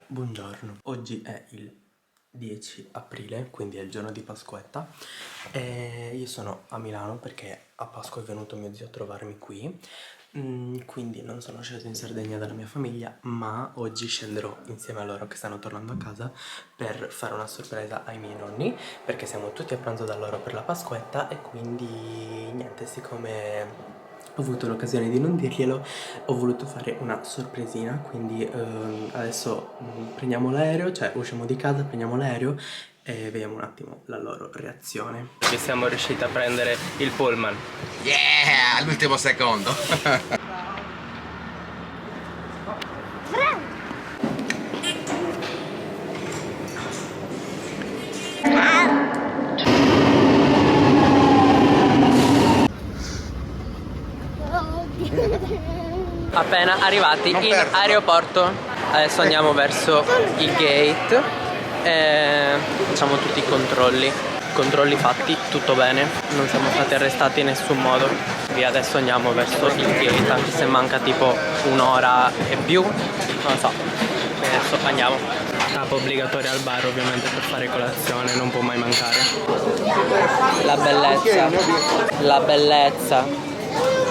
Buongiorno, oggi è il 10 aprile, quindi è il giorno di Pasquetta e io sono a Milano perché a Pasqua è venuto mio zio a trovarmi qui, quindi non sono sceso in Sardegna dalla mia famiglia, ma oggi scenderò insieme a loro che stanno tornando a casa per fare una sorpresa ai miei nonni, perché siamo tutti a pranzo da loro per la Pasquetta e quindi niente, siccome ho avuto l'occasione di non dirglielo, ho voluto fare una sorpresina, quindi adesso prendiamo l'aereo, cioè usciamo di casa, prendiamo l'aereo e vediamo un attimo la loro reazione. Che siamo riusciti a prendere il pullman. Yeah, all'ultimo secondo. Appena arrivati in aeroporto, adesso andiamo verso il gate e facciamo tutti i controlli fatti, tutto bene, non siamo stati arrestati in nessun modo. Via, adesso andiamo verso il gate, anche se manca tipo un'ora e più, non lo so. Adesso andiamo. Tappa obbligatoria al bar ovviamente per fare colazione, non può mai mancare. La bellezza, la bellezza.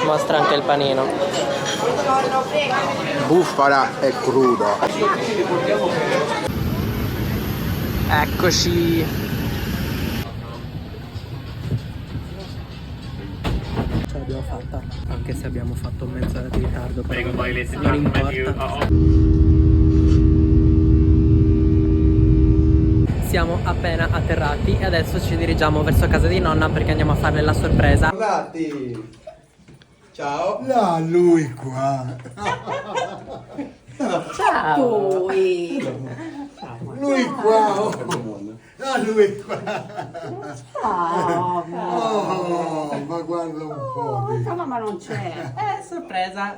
Mostra anche il panino. Bufala e crudo. Eccoci. Ce l'abbiamo fatta, anche se abbiamo fatto mezz'ora di ritardo, però non importa. Siamo appena atterrati e adesso ci dirigiamo verso casa di nonna perché andiamo a farle la sorpresa. Guardati. Ciao. No, lui qua. Ciao! Lui qua. No, lui qua. Ciao! Oh, ma guarda un po'. di- Tua mamma non c'è! Sorpresa.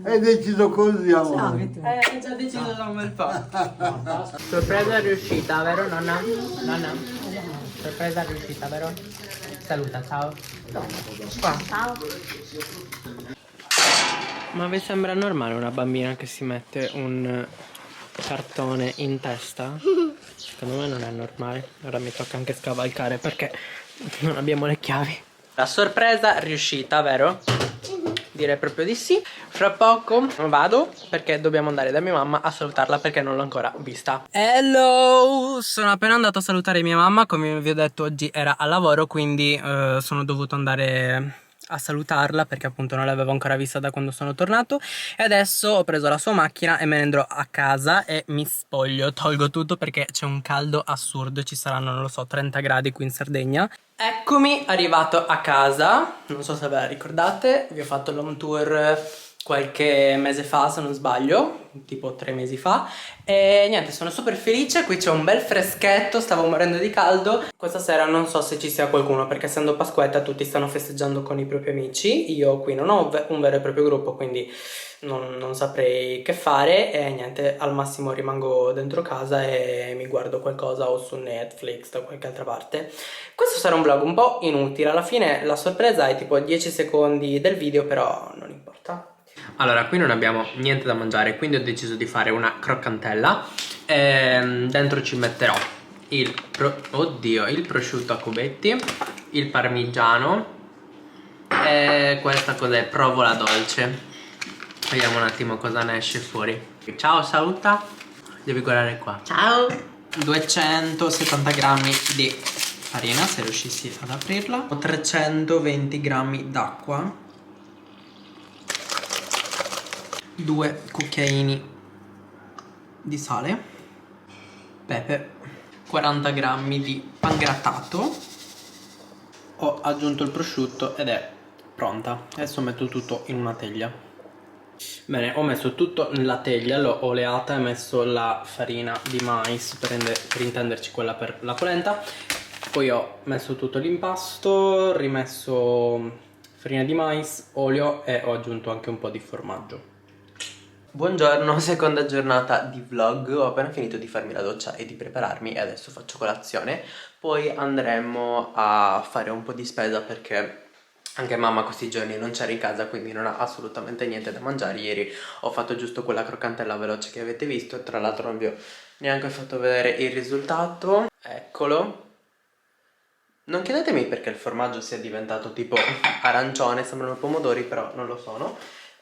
Hai deciso così, amore. Ho già deciso da un bel po'. Sorpresa riuscita, vero nonna? Nonna? Sorpresa riuscita, vero? Saluta, ciao. Qua. Ciao! Ma vi sembra normale una bambina che si mette un cartone in testa? Secondo me non è normale. Ora mi tocca anche scavalcare perché non abbiamo le chiavi. La sorpresa riuscita, vero? Direi proprio di sì. Fra poco vado perché dobbiamo andare da mia mamma a salutarla perché non l'ho ancora vista. Hello! Sono appena andato a salutare mia mamma. Come vi ho detto, oggi era al lavoro, quindi sono dovuto andare a salutarla perché appunto non l'avevo ancora vista da quando sono tornato. E adesso ho preso la sua macchina e me ne andrò a casa e mi spoglio, tolgo tutto perché c'è un caldo assurdo. Ci saranno, non lo so, 30 gradi qui in Sardegna. Eccomi arrivato a casa, non so se ve la ricordate, vi ho fatto l'home tour qualche mese fa se non sbaglio, tipo 3 mesi fa, e niente, sono super felice. Qui c'è un bel freschetto, stavo morendo di caldo. Questa sera non so se ci sia qualcuno perché essendo Pasquetta tutti stanno festeggiando con i propri amici. Io qui non ho un vero e proprio gruppo, quindi non saprei che fare e niente, al massimo rimango dentro casa e mi guardo qualcosa o su Netflix da qualche altra parte. Questo sarà un vlog un po' inutile, alla fine la sorpresa è tipo 10 secondi del video, però non importa. Allora, qui non abbiamo niente da mangiare, quindi ho deciso di fare una croccantella. Dentro ci metterò il prosciutto a cubetti, il parmigiano e questa cos'è? Provola dolce. Vediamo un attimo cosa ne esce fuori. Ciao, saluta. Devi guardare qua. Ciao! 270 grammi di farina, se riuscissi ad aprirla. 320 grammi d'acqua. 2 cucchiaini di sale. Pepe. 40 grammi di pangrattato. Ho aggiunto il prosciutto ed è pronta. Adesso metto tutto in una teglia. Bene, ho messo tutto nella teglia, l'ho oleata e messo la farina di mais per intenderci quella per la polenta. Poi ho messo tutto l'impasto, rimesso farina di mais, olio e ho aggiunto anche un po' di formaggio. Buongiorno, seconda giornata di vlog. Ho appena finito di farmi la doccia e di prepararmi e adesso faccio colazione. Poi andremo a fare un po' di spesa perché Anche mamma questi giorni non c'era in casa, quindi non ha assolutamente niente da mangiare. Ieri ho fatto giusto quella croccantella veloce che avete visto e tra l'altro non vi ho neanche fatto vedere il risultato. Eccolo. Non chiedetemi perché il formaggio sia diventato tipo arancione, sembrano pomodori, però non lo sono.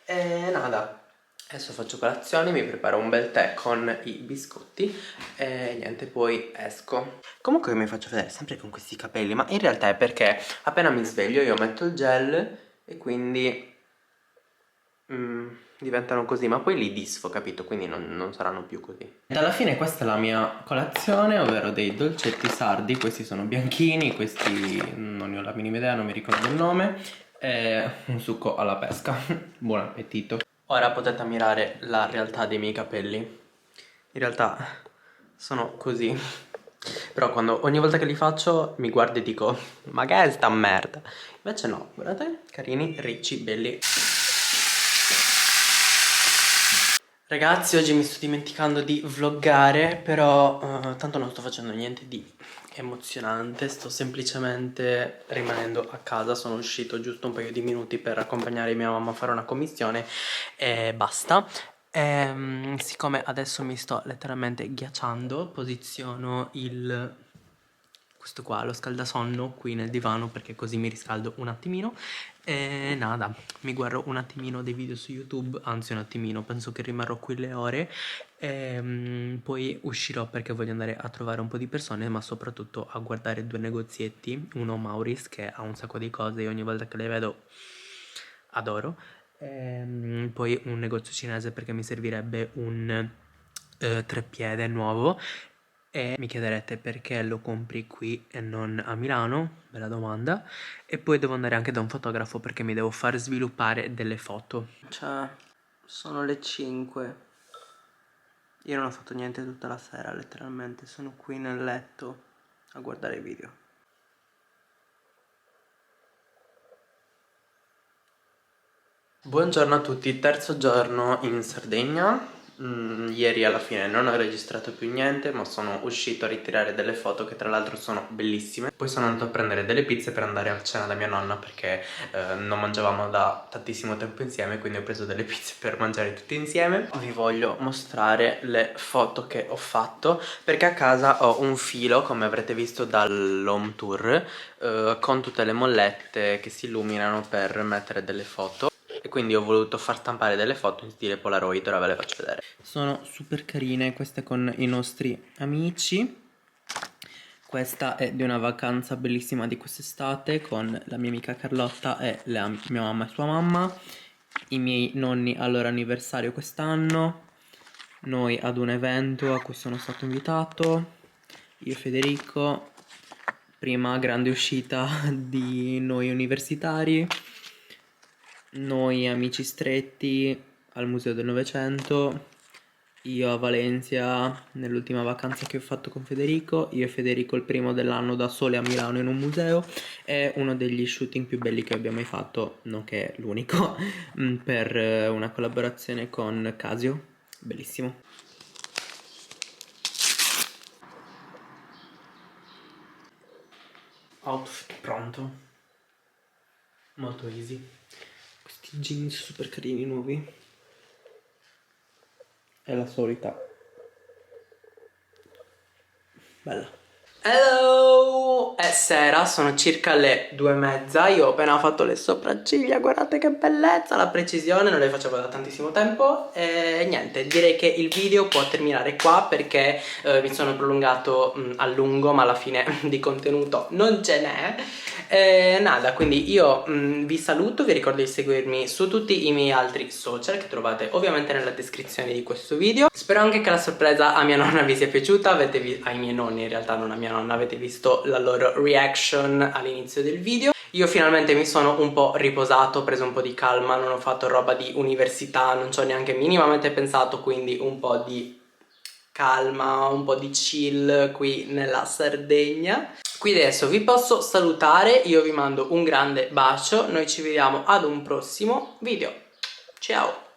E nada, adesso faccio colazione, mi preparo un bel tè con i biscotti e niente, poi esco. Comunque mi faccio vedere sempre con questi capelli, ma in realtà è perché appena mi sveglio io metto il gel e quindi diventano così, ma poi li disfo, capito? Quindi non saranno più così. E alla fine questa è la mia colazione, ovvero dei dolcetti sardi. Questi sono bianchini, questi non ne ho la minima idea, non mi ricordo il nome. E un succo alla pesca. Buon appetito. Ora potete ammirare la realtà dei miei capelli. In realtà sono così. Però ogni volta che li faccio mi guardo e dico, ma che è sta merda? Invece no, guardate, carini, ricci, belli. Ragazzi, oggi mi sto dimenticando di vloggare, però tanto non sto facendo niente di emozionante, sto semplicemente rimanendo a casa. Sono uscito giusto un paio di minuti per accompagnare mia mamma a fare una commissione e basta. Siccome adesso mi sto letteralmente ghiacciando, posiziono questo qua, lo scaldasonno qui nel divano perché così mi riscaldo un attimino. E nada, mi guardo un attimino dei video su YouTube, anzi un attimino, penso che rimarrò qui le ore. Poi uscirò perché voglio andare a trovare un po' di persone, ma soprattutto a guardare due negozietti. Uno Maurice che ha un sacco di cose e ogni volta che le vedo adoro. Poi un negozio cinese perché mi servirebbe un treppiede nuovo. E mi chiederete perché lo compri qui e non a Milano? Bella domanda. E poi devo andare anche da un fotografo perché mi devo far sviluppare delle foto. Cioè, sono le 5. Io non ho fatto niente tutta la sera, letteralmente. Sono qui nel letto a guardare i video. Buongiorno a tutti, terzo giorno in Sardegna. Ieri alla fine non ho registrato più niente, ma sono uscito a ritirare delle foto che tra l'altro sono bellissime. Poi sono andato a prendere delle pizze per andare a cena da mia nonna perché non mangiavamo da tantissimo tempo insieme, quindi ho preso delle pizze per mangiare tutti insieme. Vi voglio mostrare le foto che ho fatto perché a casa ho un filo, come avrete visto dall'home tour, con tutte le mollette che si illuminano per mettere delle foto. E quindi ho voluto far stampare delle foto in stile Polaroid, ora ve le faccio vedere. Sono super carine, queste con i nostri amici. Questa è di una vacanza bellissima di quest'estate con la mia amica Carlotta e mia mamma e sua mamma. I miei nonni al loro anniversario quest'anno. Noi ad un evento a cui sono stato invitato. Io e Federico. Prima grande uscita di noi universitari. Noi amici stretti al Museo del Novecento, io a Valencia nell'ultima vacanza che ho fatto con Federico, io e Federico il primo dell'anno da soli a Milano in un museo. È uno degli shooting più belli che abbiamo mai fatto, nonché l'unico, per una collaborazione con Casio, bellissimo. Outfit pronto, molto easy. Questi jeans super carini nuovi. È la solita. Bella. Hello! È sera, sono circa le 2:30. Io ho appena fatto le sopracciglia, guardate che bellezza, la precisione, non le facevo da tantissimo tempo. E niente, direi che il video può terminare qua perché mi sono prolungato a lungo, ma alla fine di contenuto non ce n'è. Nada, quindi io vi saluto, vi ricordo di seguirmi su tutti i miei altri social che trovate ovviamente nella descrizione di questo video. Spero anche che la sorpresa a mia nonna vi sia piaciuta, ai miei nonni in realtà, non a mia nonna, avete visto la loro reaction all'inizio del video. Io finalmente mi sono un po' riposato, ho preso un po' di calma, non ho fatto roba di università, non ci ho neanche minimamente pensato, quindi un po' di calma, un po' di chill qui nella Sardegna. Quindi adesso vi posso salutare, io vi mando un grande bacio, noi ci vediamo ad un prossimo video. Ciao!